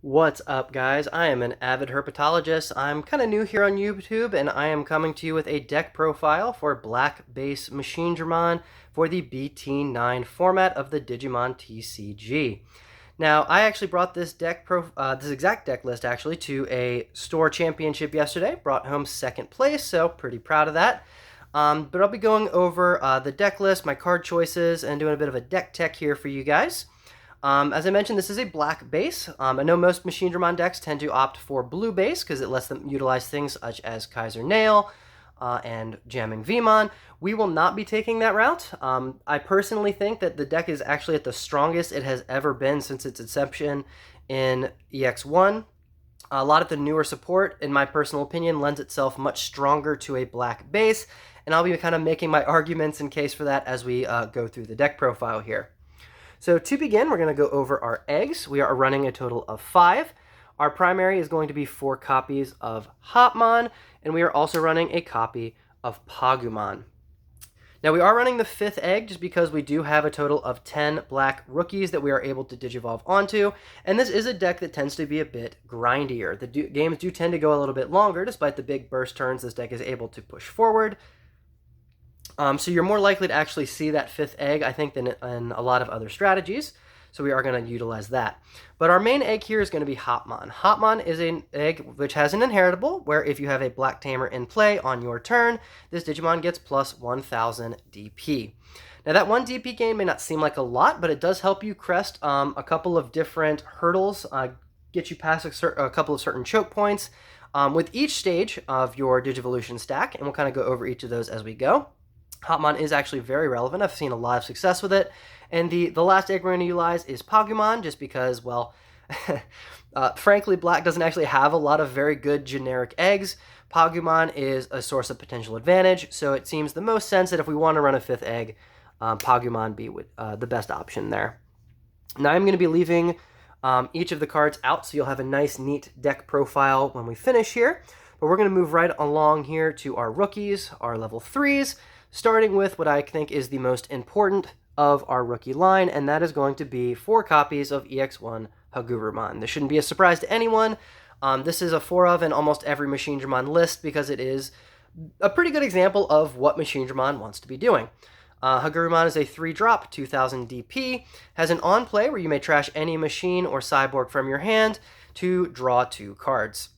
What's up, guys? I am an avid herpetologist. I'm kind of new here on YouTube, and I am coming to you with a deck profile for Black Base Machinedramon for the BT9 format of the Digimon TCG. Now, I actually brought this this exact deck list actually to a store championship yesterday. Brought home second place, so pretty proud of that. But I'll be going over the deck list, my card choices, and doing a bit of a deck tech here for you guys. As I mentioned, this is a black base. I know most Machinedramon decks tend to opt for blue base because it lets them utilize things such as Kaiser Nail and Jamming Vmon. We will not be taking that route. I personally think that the deck is actually at the strongest it has ever been since its inception in EX1. A lot of the newer support, in my personal opinion, lends itself much stronger to a black base, and I'll be kind of making my arguments in case for that as we go through the deck profile here. So to begin, we're going to go over our eggs. We are running a total of 5. Our primary is going to be 4 copies of Hopmon, and we are also running a copy of Pagumon. Now we are running the 5th egg just because we do have a total of 10 black rookies that we are able to digivolve onto, and this is a deck that tends to be a bit grindier. The games do tend to go a little bit longer despite the big burst turns this deck is able to push forward. So you're more likely to actually see that 5th egg, I think, than in a lot of other strategies. So we are going to utilize that. But our main egg here is going to be Hopmon. Hopmon is an egg which has an inheritable, where if you have a black tamer in play on your turn, this Digimon gets plus 1000 DP. Now that 1 DP gain may not seem like a lot, but it does help you crest a couple of different hurdles, get you past a couple of certain choke points with each stage of your Digivolution stack, and we'll kind of go over each of those as we go. Hopmon is actually very relevant. I've seen a lot of success with it. And the last egg we're going to utilize is Pagumon, just because, well, frankly, Black doesn't actually have a lot of very good generic eggs. Pagumon is a source of potential advantage, so it seems the most sense that if we want to run a 5th egg, Pagumon be the best option there. Now I'm going to be leaving each of the cards out, so you'll have a nice, neat deck profile when we finish here. But we're going to move right along here to our rookies, our level 3s, starting with what I think is the most important of our rookie line, and that is going to be 4 copies of EX1 Hagurumon. This shouldn't be a surprise to anyone. This is a 4 of in almost every Machinedramon list because it is a pretty good example of what Machinedramon wants to be doing. Hagurumon is a 3-drop, 2000 DP, has an on-play where you may trash any machine or cyborg from your hand to draw 2 cards.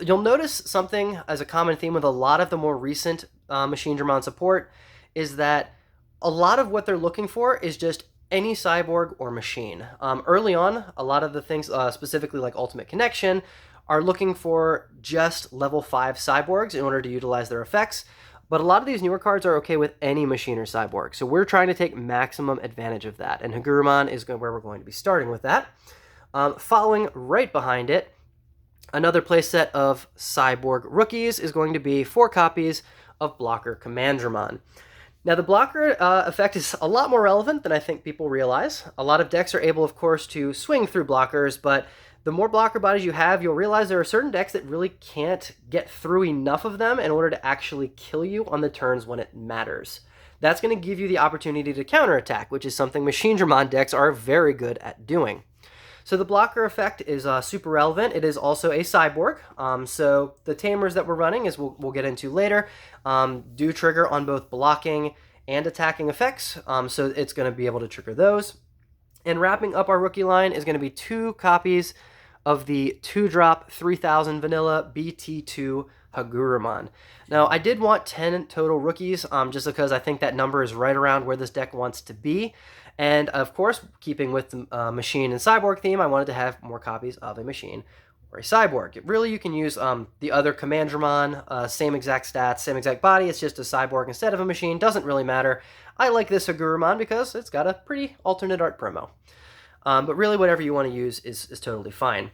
You'll notice something as a common theme with a lot of the more recent Machinedramon support is that a lot of what they're looking for is just any cyborg or machine. Early on, a lot of the things, specifically like Ultimate Connection, are looking for just level 5 cyborgs in order to utilize their effects, but a lot of these newer cards are okay with any machine or cyborg, so we're trying to take maximum advantage of that, and Hagurumon is where we're going to be starting with that. Following right behind it, another playset of cyborg rookies is going to be 4 copies of Blocker Commandramon. Now, the blocker effect is a lot more relevant than I think people realize. A lot of decks are able, of course, to swing through blockers, but the more blocker bodies you have, you'll realize there are certain decks that really can't get through enough of them in order to actually kill you on the turns when it matters. That's going to give you the opportunity to counterattack, which is something Machinedramon decks are very good at doing. So the blocker effect is super relevant. It is also a cyborg. So the tamers that we're running, as we'll get into later, do trigger on both blocking and attacking effects. So it's going to be able to trigger those. And wrapping up our rookie line is going to be 2 copies of the 2-drop 3000 vanilla BT2 Hagurumon. Now, I did want 10 total rookies, just because I think that number is right around where this deck wants to be. And, of course, keeping with the machine and cyborg theme, I wanted to have more copies of a machine or a cyborg. Really, you can use the other Commandramon, same exact stats, same exact body, it's just a cyborg instead of a machine, doesn't really matter. I like this Hagurumon because it's got a pretty alternate art promo. But really, whatever you want to use is totally fine.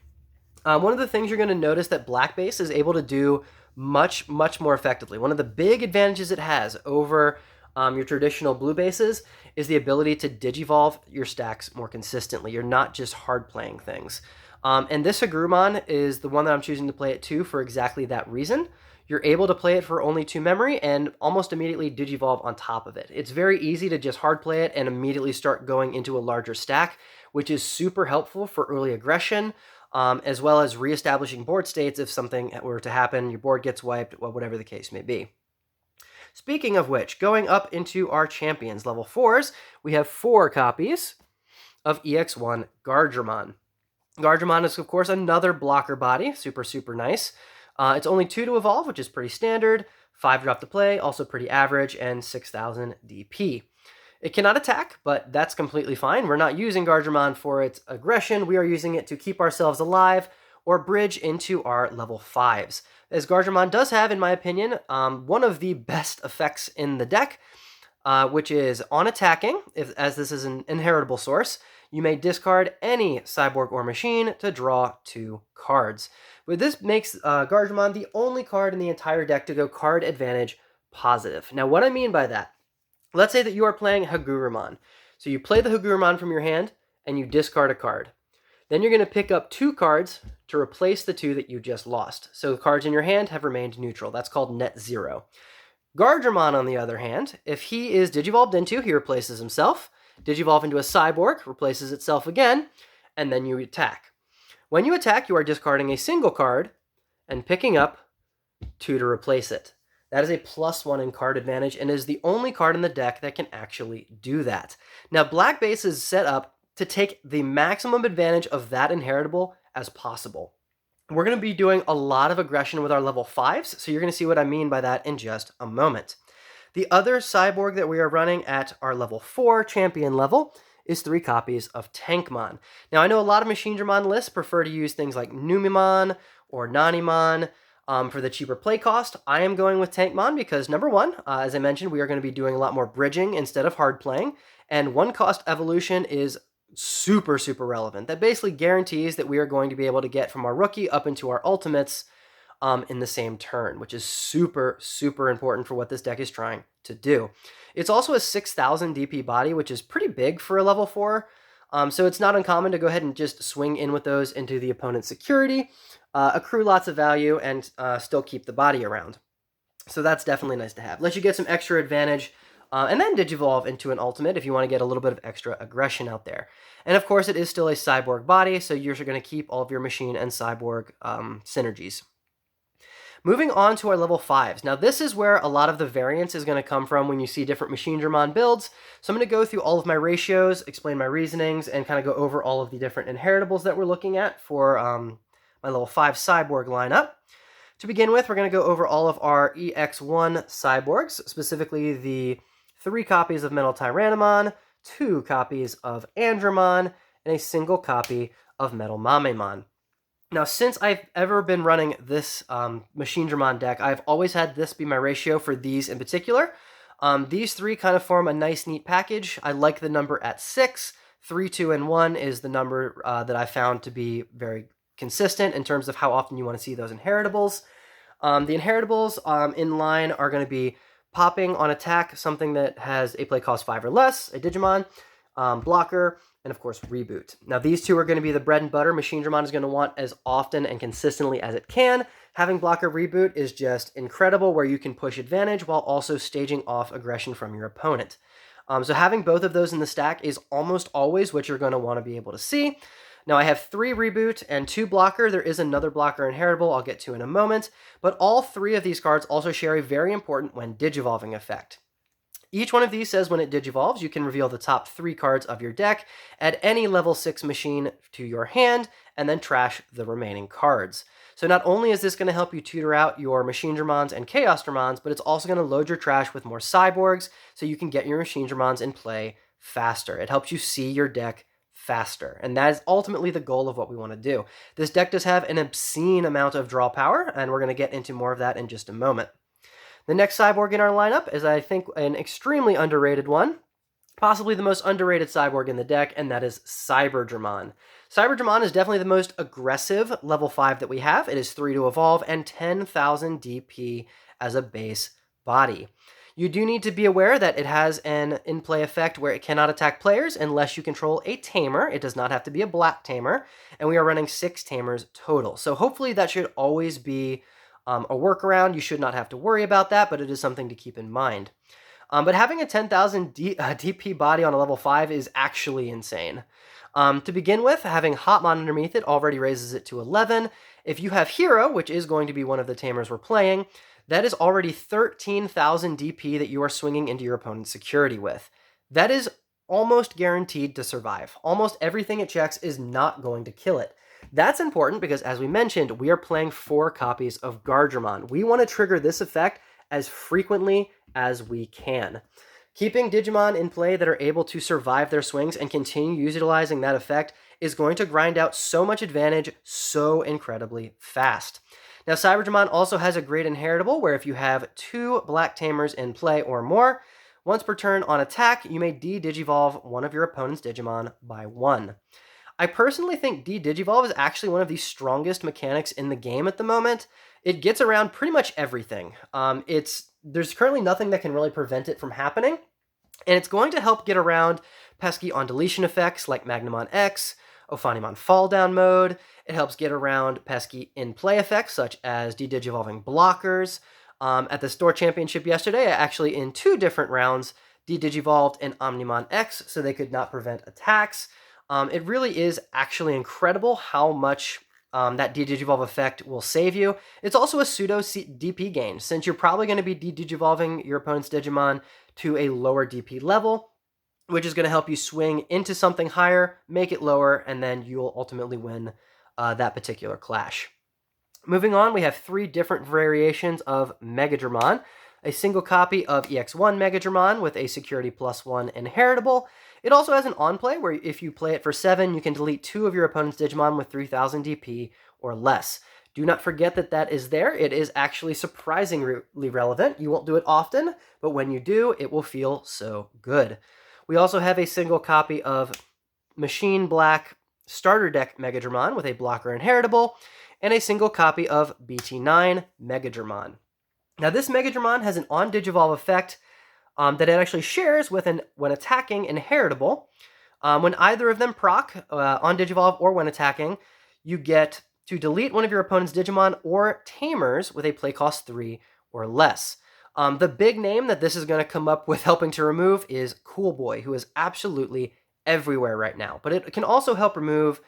One of the things you're going to notice that Black Base is able to do much, much more effectively. One of the big advantages it has over your traditional blue bases is the ability to digivolve your stacks more consistently. You're not just hard playing things. And this Hagurumon is the one that I'm choosing to play it to for exactly that reason. You're able to play it for only 2 memory and almost immediately digivolve on top of it. It's very easy to just hard play it and immediately start going into a larger stack, which is super helpful for early aggression. as well as reestablishing board states if something were to happen, your board gets wiped, whatever the case may be. Speaking of which, going up into our champions, level 4s, we have 4 copies of EX1 Guardromon. Guardromon is, of course, another blocker body, super, super nice. It's only 2 to evolve, which is pretty standard, 5 drop to play, also pretty average, and 6,000 DP. It cannot attack, but that's completely fine. We're not using Guardromon for its aggression. We are using it to keep ourselves alive or bridge into our level 5s. As Guardromon does have, in my opinion, one of the best effects in the deck, which is on attacking, as this is an inheritable source, you may discard any cyborg or machine to draw 2 cards. But this makes Guardromon the only card in the entire deck to go card advantage positive. Now, what I mean by that, let's say that you are playing Hagurumon. So you play the Hagurumon from your hand, and you discard a card. Then you're going to pick up 2 cards to replace the 2 that you just lost. So the cards in your hand have remained neutral. That's called net 0. Guardromon, on the other hand, if he is Digivolved into, he replaces himself. Digivolve into a cyborg, replaces itself again, and then you attack. When you attack, you are discarding a single card and picking up 2 to replace it. That is a +1 in card advantage and is the only card in the deck that can actually do that. Now, Black Base is set up to take the maximum advantage of that inheritable as possible. We're going to be doing a lot of aggression with our level 5s, so you're going to see what I mean by that in just a moment. The other cyborg that we are running at our level 4 champion level is 3 copies of Tankmon. Now, I know a lot of Machinedramon lists prefer to use things like Numemon or Nanimon for the cheaper play cost. I am going with Tankmon because, number one, as I mentioned, we are going to be doing a lot more bridging instead of hard playing, and 1-cost evolution is super, super relevant. That basically guarantees that we are going to be able to get from our rookie up into our ultimates in the same turn, which is super, super important for what this deck is trying to do. It's also a 6,000 DP body, which is pretty big for a level 4, so it's not uncommon to go ahead and just swing in with those into the opponent's security, accrue lots of value, and still keep the body around. So that's definitely nice to have. Let you get some extra advantage, and then Digivolve into an ultimate if you want to get a little bit of extra aggression out there. And of course, it is still a cyborg body, so you're going to keep all of your machine and cyborg synergies. Moving on to our level 5s. Now, this is where a lot of the variance is going to come from when you see different Machinedramon builds. So I'm going to go through all of my ratios, explain my reasonings, and kind of go over all of the different inheritables that we're looking at for my level 5 cyborg lineup. To begin with, we're going to go over all of our EX1 cyborgs, specifically the 3 copies of Metaltyrannomon, 2 copies of Andromon, and a single copy of Metalmamemon. Now, since I've ever been running this Machinedramon deck, I've always had this be my ratio for these in particular. These 3 kind of form a nice, neat package. I like the number at 6. 3, 2, and 1 is the number that I found to be very consistent in terms of how often you want to see those inheritables. The inheritables in line are going to be popping on attack, something that has a play cost 5 or less, a Digimon, blocker, and of course reboot. Now, these 2 are going to be the bread and butter Machinedramon is going to want as often and consistently as it can. Having blocker reboot is just incredible, where you can push advantage while also staging off aggression from your opponent. So having both of those in the stack is almost always what you're going to want to be able to see. Now, I have 3 reboot and 2 blocker. There is another blocker inheritable I'll get to in a moment, but all 3 of these cards also share a very important when digivolving effect. Each one of these says when it digivolves, you can reveal the top 3 cards of your deck, add any level 6 machine to your hand, and then trash the remaining cards. So not only is this going to help you tutor out your Machinedramons and Chaosdramons, but it's also going to load your trash with more cyborgs, so you can get your Machinedramons in play faster. It helps you see your deck faster, and that is ultimately the goal of what we want to do. This deck does have an obscene amount of draw power, and we're going to get into more of that in just a moment. The next cyborg in our lineup is, I think, an extremely underrated one, possibly the most underrated cyborg in the deck, and that is Cyberdramon. Cyberdramon is definitely the most aggressive level 5 that we have. It is 3 to evolve and 10,000 DP as a base body. You do need to be aware that it has an in-play effect where it cannot attack players unless you control a tamer. It does not have to be a black tamer, and we are running 6 tamers total. So hopefully that should always be a workaround. You should not have to worry about that, but it is something to keep in mind. But having a 10,000 DP body on a level 5 is actually insane. To begin with, having Hopmon underneath it already raises it to 11. If you have Hiro, which is going to be one of the Tamers we're playing, that is already 13,000 DP that you are swinging into your opponent's security with. That is almost guaranteed to survive. Almost everything it checks is not going to kill it. That's important because, as we mentioned, we are playing 4 copies of Guardromon. We want to trigger this effect as frequently as we can. Keeping Digimon in play that are able to survive their swings and continue utilizing that effect is going to grind out so much advantage so incredibly fast. Now, Cyberdramon also has a great inheritable where if you have 2 Black Tamers in play or more, once per turn on attack, you may de-digivolve one of your opponent's Digimon by 1. I personally think de-digivolve is actually one of the strongest mechanics in the game at the moment. It gets around pretty much everything. There's currently nothing that can really prevent it from happening, and it's going to help get around pesky on-deletion effects like Magnamon X, Ophanimon Fall Down mode. It helps get around pesky in-play effects such as de-digivolving blockers. At the Store Championship yesterday, I actually, in 2 different rounds, de-digivolved an Omnimon X so they could not prevent attacks. It really is actually incredible how much that de-digivolve effect will save you. It's also a pseudo DP gain, since you're probably going to be de-digivolving your opponent's Digimon to a lower DP level, which is going to help you swing into something higher, make it lower, and then you'll ultimately win that particular clash. Moving on, we have 3 different variations of Megadramon. A single copy of EX1 Megadramon with a security +1 inheritable. It also has an on-play where if you play it for 7, you can delete 2 of your opponent's Digimon with 3,000 DP or less. Do not forget that that is there. It is actually surprisingly relevant. You won't do it often, but when you do, it will feel so good. We also have a single copy of Machine Black Starter Deck Megadramon with a blocker inheritable, and a single copy of BT9 Megadramon. Now, this Megadramon has an on-digivolve effect that it actually shares with when attacking inheritable. When either of them proc, on digivolve or when attacking, you get to delete one of your opponent's Digimon or Tamers with a play cost 3 or less. The big name that this is going to come up with helping to remove is Cool Boy, who is absolutely everywhere right now. But it can also help remove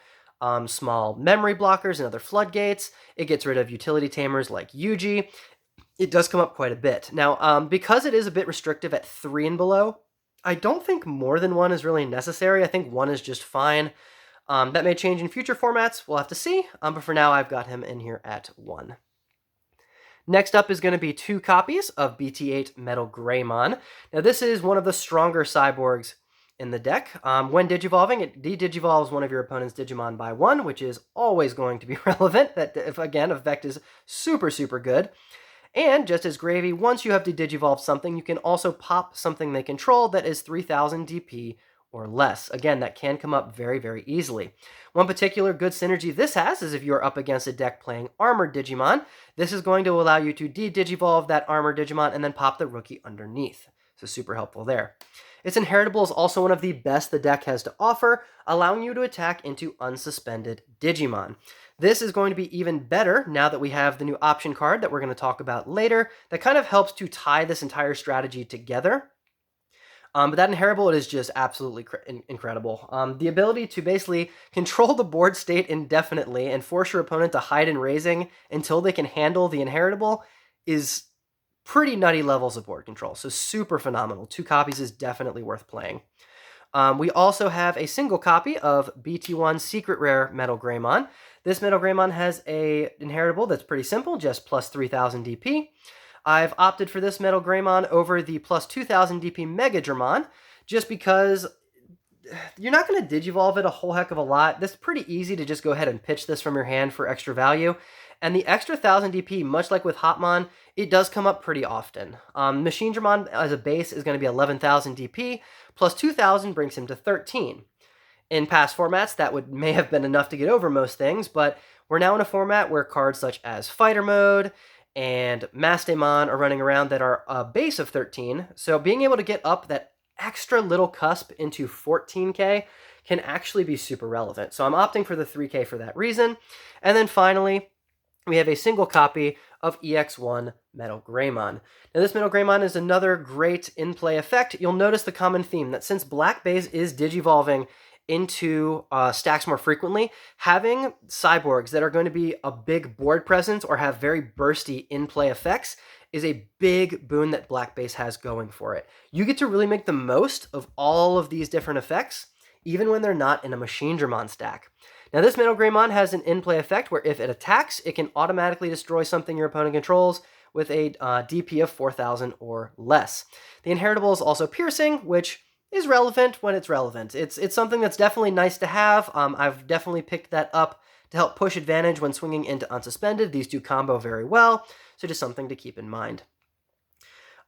small memory blockers and other floodgates. It gets rid of utility Tamers like Yuji. It does come up quite a bit. Now, because it is a bit restrictive at 3 and below, I don't think more than 1 is really necessary. I think 1 is just fine. That may change in future formats. We'll have to see. But for now, I've got him in here at 1. Next up is going to be 2 copies of BT8 Metalgreymon. Now, this is one of the stronger cyborgs in the deck. When digivolving, it de-digivolves one of your opponent's Digimon by 1, which is always going to be relevant. That, if again, effect is super, super good. And just as gravy, once you have to digivolve something, you can also pop something they control that is 3,000 DP or less. Again, that can come up very, very easily. One particular good synergy this has is if you're up against a deck playing Armored Digimon, this is going to allow you to de-digivolve that Armored Digimon and then pop the rookie underneath. So super helpful there. Its inheritable is also one of the best the deck has to offer, allowing you to attack into unsuspended Digimon. This is going to be even better now that we have the new option card that we're going to talk about later that kind of helps to tie this entire strategy together. But that inheritable is just absolutely incredible. The ability to basically control the board state indefinitely and force your opponent to hide in raising until they can handle the inheritable is pretty nutty levels of board control. So super phenomenal. 2 copies is definitely worth playing. We also have a single copy of BT1 Secret Rare Metalgreymon. This Metalgreymon has a inheritable that's pretty simple, just plus 3,000 DP. I've opted for this Metalgreymon over the plus 2,000 DP Megadramon, just because you're not going to digivolve it a whole heck of a lot. This is pretty easy to just go ahead and pitch this from your hand for extra value. And the extra 1,000 DP, much like with Hopmon, it does come up pretty often. Machinedramon as a base is going to be 11,000 DP, plus 2,000 brings him to 13. In past formats, that may have been enough to get over most things, but we're now in a format where cards such as Fighter Mode and Mastemon are running around that are a base of 13, so being able to get up that extra little cusp into 14k can actually be super relevant. So I'm opting for the 3k for that reason. And then finally, we have a single copy of EX1 Metalgreymon. Now this Metalgreymon is another great in-play effect. You'll notice the common theme that since Black Base is digivolving into stacks more frequently, having cyborgs that are going to be a big board presence or have very bursty in-play effects is a big boon that Black Base has going for it. You get to really make the most of all of these different effects, even when they're not in a Machinedramon stack. Now this Metalgreymon has an in-play effect where if it attacks, it can automatically destroy something your opponent controls with a DP of 4,000 or less. The inheritable is also piercing, which is relevant when it's relevant. It's something that's definitely nice to have. I've definitely picked that up to help push advantage when swinging into unsuspended. These two combo very well, so just something to keep in mind.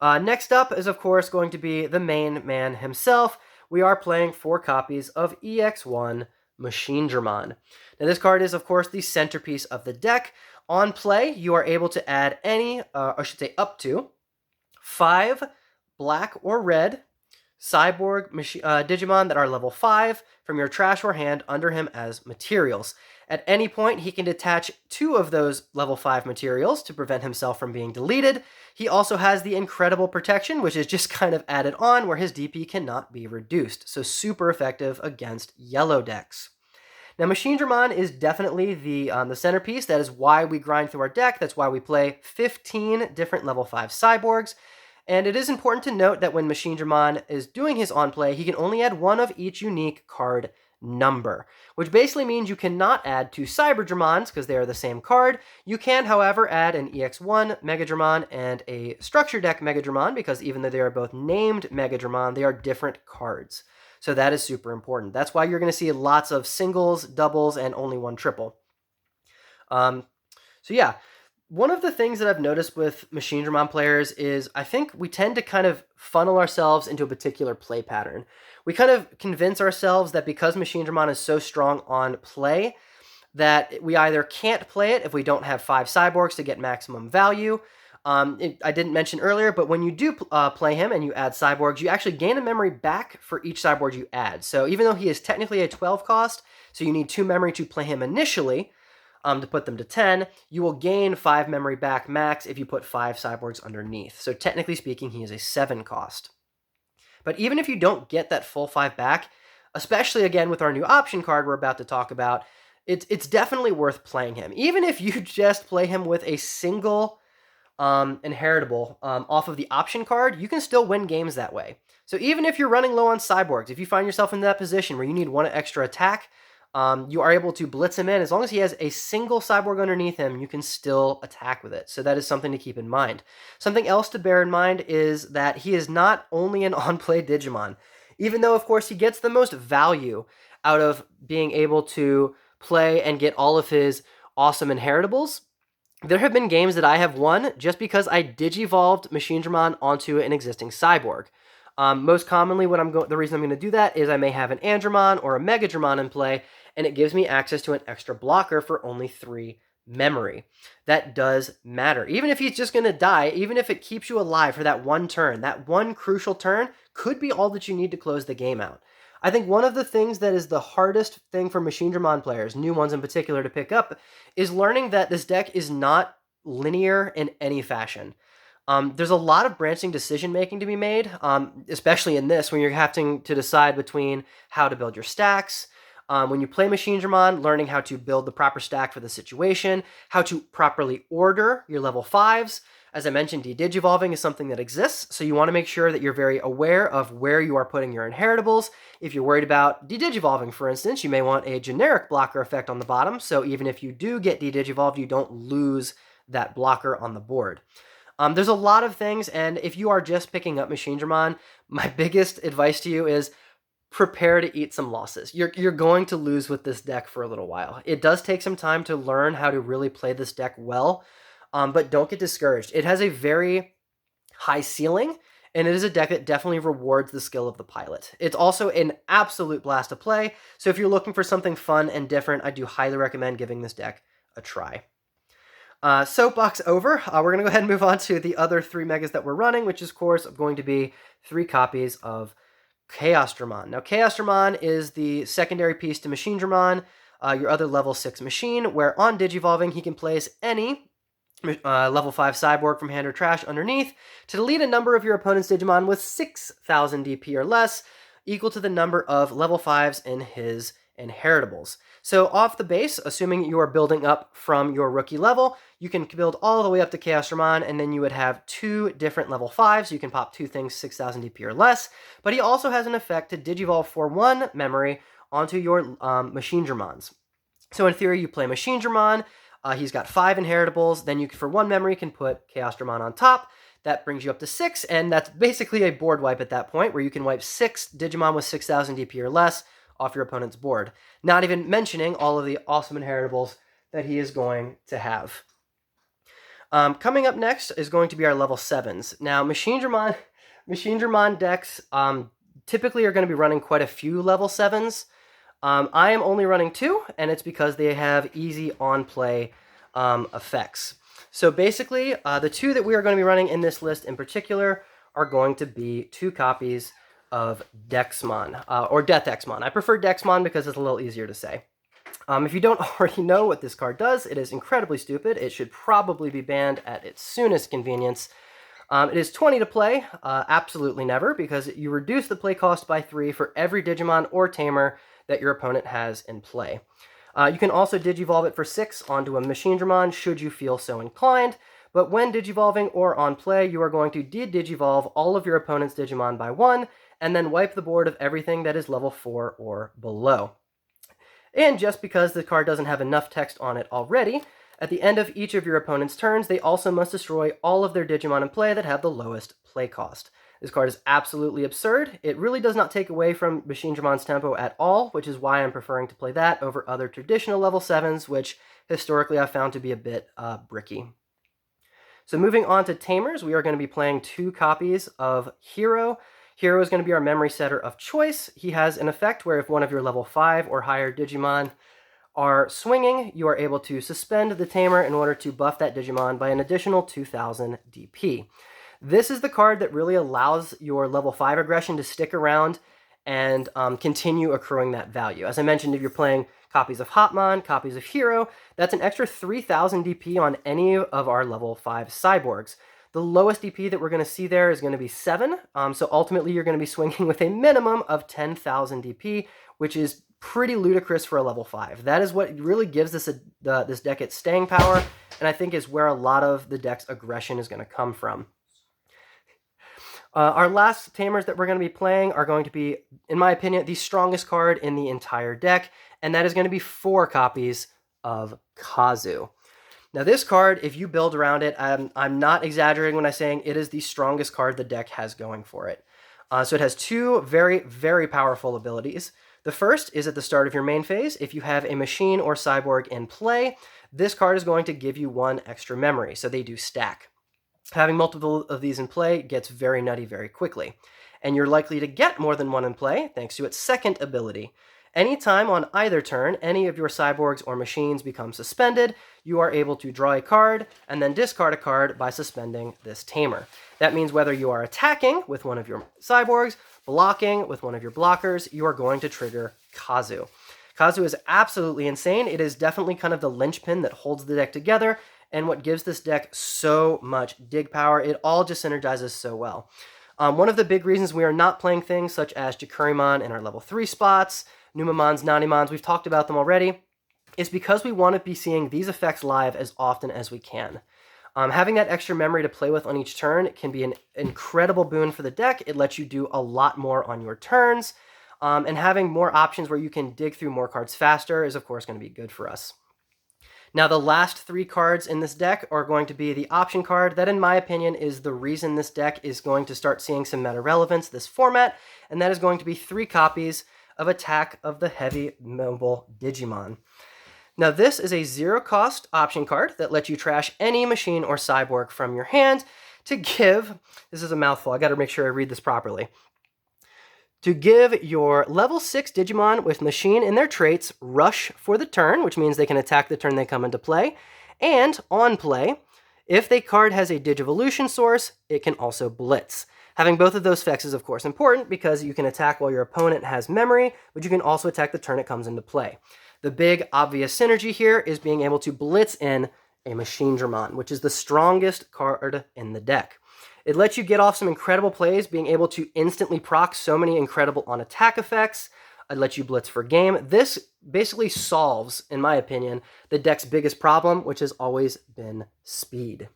Next up is, of course, going to be the main man himself. We are playing 4 copies of EX1 Machinedramon. Now this card is, of course, the centerpiece of the deck. On play, you are able to add up to 5 black or red cyborg Digimon that are level 5 from your trash or hand under him as materials. At any point, he can detach 2 of those level 5 materials to prevent himself from being deleted. He also has the incredible protection, which is just kind of added on, where his DP cannot be reduced. So super effective against yellow decks. Now, Machinedramon is definitely the centerpiece. That is why we grind through our deck. That's why we play 15 different level 5 cyborgs. And it is important to note that when Machinedramon is doing his on-play, he can only add 1 of each unique card number, which basically means you cannot add 2 Cyberdramons because they are the same card. You can, however, add an EX1 Megadramon and a Structure Deck Megadramon because even though they are both named Megadramon, they are different cards. So that is super important. That's why you're going to see lots of singles, doubles, and only 1 triple. So yeah, one of the things that I've noticed with Machinedramon players is I think we tend to kind of funnel ourselves into a particular play pattern. We kind of convince ourselves that because Machinedramon is so strong on play, that we either can't play it if we don't have 5 cyborgs to get maximum value. I didn't mention earlier, but when you do play him and you add cyborgs, you actually gain a memory back for each cyborg you add. So even though he is technically a 12 cost, so you need 2 memory to play him initially, to put them to 10, you will gain 5 memory back max if you put 5 cyborgs underneath. So technically speaking, he is a 7 cost. But even if you don't get that full 5 back, especially again with our new option card we're about to talk about, it's definitely worth playing him. Even if you just play him with a single inheritable off of the option card, you can still win games that way. So even if you're running low on cyborgs, if you find yourself in that position where you need 1 extra attack, you are able to blitz him in. As long as he has a single cyborg underneath him, you can still attack with it. So that is something to keep in mind. Something else to bear in mind is that he is not only an on-play Digimon. Even though, of course, he gets the most value out of being able to play and get all of his awesome inheritables, there have been games that I have won just because I digivolved Machinedramon onto an existing cyborg. Most commonly, the reason I'm going to do that is I may have an Andromon or a Megadramon in play, and it gives me access to an extra blocker for only 3 memory. That does matter. Even if he's just going to die, even if it keeps you alive for that 1 turn, that 1 crucial turn could be all that you need to close the game out. I think one of the things that is the hardest thing for Machinedramon players, new ones in particular, to pick up is learning that this deck is not linear in any fashion. There's a lot of branching decision-making to be made, especially in this, when you're having to decide between how to build your stacks. When you play Machinedramon, learning how to build the proper stack for the situation, how to properly order your level 5s. As I mentioned, de-digivolving is something that exists, so you want to make sure that you're very aware of where you are putting your inheritables. If you're worried about de-digivolving, for instance, you may want a generic blocker effect on the bottom, so even if you do get de-digivolved, you don't lose that blocker on the board. There's a lot of things, and if you are just picking up Machinedramon, my biggest advice to you is prepare to eat some losses. You're going to lose with this deck for a little while. It does take some time to learn how to really play this deck well, but don't get discouraged. It has a very high ceiling, and it is a deck that definitely rewards the skill of the pilot. It's also an absolute blast to play, so if you're looking for something fun and different, I do highly recommend giving this deck a try. Soapbox over. We're going to go ahead and move on to the other 3 megas that we're running, which is, of course, going to be 3 copies of Chaosdramon. Now, Chaosdramon is the secondary piece to Machinedramon, your other level 6 machine, where on digivolving, he can place any level 5 Cyborg from hand or trash underneath to delete a number of your opponent's Digimon with 6,000 DP or less, equal to the number of level 5s in his inheritables. So off the base, assuming you are building up from your rookie level, you can build all the way up to Chaosdramon, and then you would have 2 different level 5s. You can pop 2 things 6,000 DP or less, but he also has an effect to Digivolve for 1 memory onto your Machinedramons. So in theory, you play Machinedramon, he's got 5 inheritables, then you, for 1 memory, can put Chaosdramon on top. That brings you up to 6, and that's basically a board wipe at that point, where you can wipe 6 Digimon with 6,000 DP or less off your opponent's board. Not even mentioning all of the awesome inheritables that he is going to have. Coming up next is going to be our level 7s. Now, Machinedramon decks typically are going to be running quite a few level 7s. I am only running 2, and it's because they have easy on-play effects. So basically, the 2 that we are going to be running in this list in particular are going to be 2 copies of DeathXmon, or DeathXmon. I prefer DeathXmon because it's a little easier to say. If you don't already know what this card does, it is incredibly stupid. It should probably be banned at its soonest convenience. It is 20 to play, absolutely never, because you reduce the play cost by 3 for every Digimon or Tamer that your opponent has in play. You can also Digivolve it for 6 onto a Machinedramon should you feel so inclined, but when Digivolving or on play, you are going to de-Digivolve all of your opponent's Digimon by 1, and then wipe the board of everything that is level 4 or below. And just because the card doesn't have enough text on it already, at the end of each of your opponent's turns, they also must destroy all of their Digimon in play that have the lowest play cost. This card is absolutely absurd. It really does not take away from Machinedramon's tempo at all, which is why I'm preferring to play that over other traditional level 7s, which historically I've found to be a bit bricky. So moving on to Tamers, we are going to be playing 2 copies of Hiro. Hiro is going to be our memory setter of choice. He has an effect where if one of your level 5 or higher Digimon are swinging, you are able to suspend the Tamer in order to buff that Digimon by an additional 2,000 DP. This is the card that really allows your level 5 aggression to stick around and continue accruing that value. As I mentioned, if you're playing copies of Hopmon, copies of Hiro, that's an extra 3,000 DP on any of our level 5 cyborgs. The lowest DP that we're going to see there is going to be 7, so ultimately you're going to be swinging with a minimum of 10,000 DP, which is pretty ludicrous for a level 5. That is what really gives this deck its staying power, and I think is where a lot of the deck's aggression is going to come from. Our last Tamers that we're going to be playing are going to be, in my opinion, the strongest card in the entire deck, and that is going to be 4 copies of Kazu. Now this card, if you build around it, I'm not exaggerating when I'm saying it is the strongest card the deck has going for it. So it has 2 very, very powerful abilities. The first is at the start of your main phase. If you have a machine or cyborg in play, this card is going to give you 1 extra memory, so they do stack. Having multiple of these in play gets very nutty very quickly, and you're likely to get more than 1 in play thanks to its second ability. Anytime on either turn, any of your cyborgs or machines become suspended, you are able to draw a card and then discard a card by suspending this Tamer. That means whether you are attacking with one of your cyborgs, blocking with one of your blockers, you are going to trigger Kazu. Kazu is absolutely insane. It is definitely kind of the linchpin that holds the deck together and what gives this deck so much dig power. It all just synergizes so well. One of the big reasons we are not playing things such as Jakurimon in our level 3 spots, Numemons, Nanimons, we've talked about them already, is because we want to be seeing these effects live as often as we can. Having that extra memory to play with on each turn can be an incredible boon for the deck. It lets you do a lot more on your turns, and having more options where you can dig through more cards faster is of course going to be good for us. Now the last 3 cards in this deck are going to be the option card that in my opinion is the reason this deck is going to start seeing some meta relevance this format, and that is going to be 3 copies of Attack of the Heavy Mobile Digimon. Now this is a 0-cost option card that lets you trash any machine or cyborg from your hand to give, this is a mouthful, I gotta make sure I read this properly, to give your level 6 Digimon with machine in their traits rush for the turn, which means they can attack the turn they come into play, and on play, if the card has a Digivolution source, it can also blitz. Having both of those effects is of course important because you can attack while your opponent has memory, but you can also attack the turn it comes into play. The big obvious synergy here is being able to blitz in a Machinedramon, which is the strongest card in the deck. It lets you get off some incredible plays, being able to instantly proc so many incredible on attack effects. It lets you blitz for game. This basically solves, in my opinion, the deck's biggest problem, which has always been speed.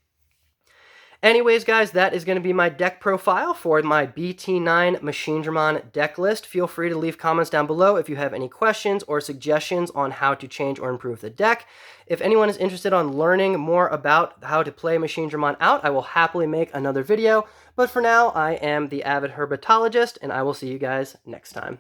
Anyways, guys, that is going to be my deck profile for my BT9 Machinedramon deck list. Feel free to leave comments down below if you have any questions or suggestions on how to change or improve the deck. If anyone is interested on learning more about how to play Machinedramon out, I will happily make another video. But for now, I am the Avid Herpetologist, and I will see you guys next time.